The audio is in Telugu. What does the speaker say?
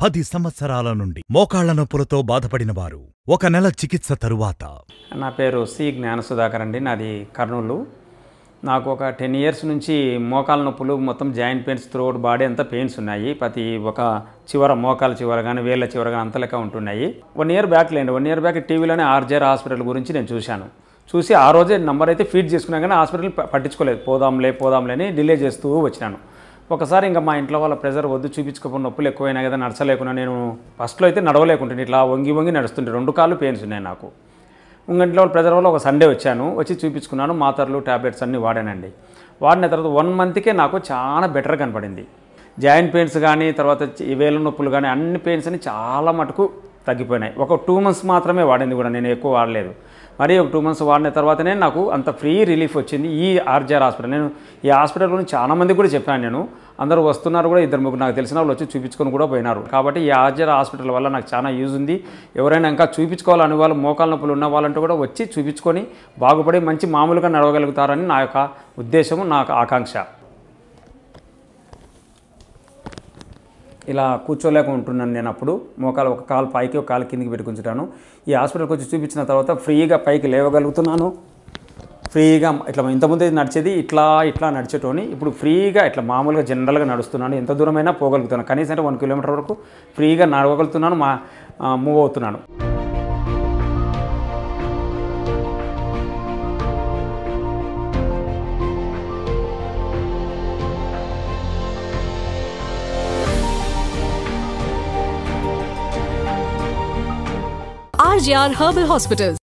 10 సంవత్సరాల నుండి మోకాళ్ల నొప్పులతో బాధపడినవారు 1 నెల చికిత్స తరువాత. నా పేరు సి జ్ఞానసుధాకర్ అండి. నాది కర్నూలు. నాకు ఒక 10 ఇయర్స్ నుంచి మోకాళ్ళ నొప్పులు, మొత్తం జాయింట్ పెయిన్స్, త్రూఅవుట్ బాడీ అంతా పెయిన్స్ ఉన్నాయి. ప్రతి ఒక చివర, మోకాల చివర కానీ వేళ్ళ చివర కానీ అంత లెక్క ఉంటున్నాయి. 1 ఇయర్ బ్యాక్ లేండి, 1 ఇయర్ బ్యాక్ టీవీలోనే ఆర్జేఆర్ హాస్పిటల్ గురించి నేను చూసి ఆ రోజే నంబర్ అయితే ఫీడ్ చేసుకున్నా, కానీ హాస్పిటల్ పట్టించుకోలేదు. పోదాంలే అని డిలే చేస్తూ వచ్చినాను. ఒకసారి ఇంకా మా ఇంట్లో వాళ్ళ ప్రెజర్ వద్దు, చూపించుకోకుండా నొప్పులు ఎక్కువైనా కదా, నడచలేకున్నా. నేను ఫస్ట్లో అయితే నడవలేకుంటుంది, ఇట్లా వంగి నడుస్తుంటే 2 కాళ్ళు పెయిన్స్ ఉన్నాయి నాకు. ఇంట్లో ప్రెజర్ వల్ల ఒక సండే వచ్చి చూపించుకున్నాను. మాత్రలు, ట్యాబ్లెట్స్ అన్నీ వాడానండి. వాడిన తర్వాత 1 మంత్కే నాకు చాలా బెటర్ కనపడింది. జాయింట్ పెయిన్స్ కానీ, తర్వాత వేళ్ళ నొప్పులు కానీ, అన్ని పెయిన్స్ అని చాలా మటుకు తగ్గిపోయినాయి. ఒక 2 మంత్స్ మాత్రమే వాడింది కూడా, నేను ఎక్కువ వాడలేదు. మరి ఒక 2 మంత్స్ వాడిన తర్వాతనే నాకు అంత ఫ్రీ రిలీఫ్ వచ్చింది ఈ ఆర్జేఆర్ హాస్పిటల్. నేను ఈ హాస్పిటల్ గురించి చాలా మందికి కూడా చెప్పాను. నేను అందరూ వస్తున్నారు కూడా, 2-3 నాకు తెలిసిన వాళ్ళు వచ్చి చూపించుకొని కూడా పోయినారు. కాబట్టి ఈ ఆర్జేఆర్ హాస్పిటల్ వల్ల నాకు చాలా యూజ్ ఉంది. ఎవరైనా ఇంకా చూపించుకోవాలని వాళ్ళు, మోకాళ్ళ నొప్పులు ఉన్న వాళ్ళంటూ కూడా వచ్చి చూపించుకొని బాగుపడి మంచి మామూలుగా నడవగలుగుతారని నా యొక్క ఉద్దేశము, నాకు ఆకాంక్ష. ఇలా కూర్చోలేక ఉంటున్నాను నేను. అప్పుడు మోకాలు ఒక కాలు పైకి, ఒక కాలు కిందికి పెట్టుకుంటాను. ఈ హాస్పిటల్కి వచ్చి చూపించిన తర్వాత ఫ్రీగా పైకి లేవగలుగుతున్నాను. ఫ్రీగా ఇట్లా ఇంతకుముందు నడిచేది ఇట్లా నడిచేటోని, ఇప్పుడు ఫ్రీగా ఇట్లా మామూలుగా జనరల్గా నడుస్తున్నాను. ఎంత దూరమైనా పోగలుగుతున్నాను. కనీసం అంటే 1 కిలోమీటర్ వరకు ఫ్రీగా నడవగలుగుతున్నాను, మూవ్ అవుతున్నాను. RJR Herbal Hospitals.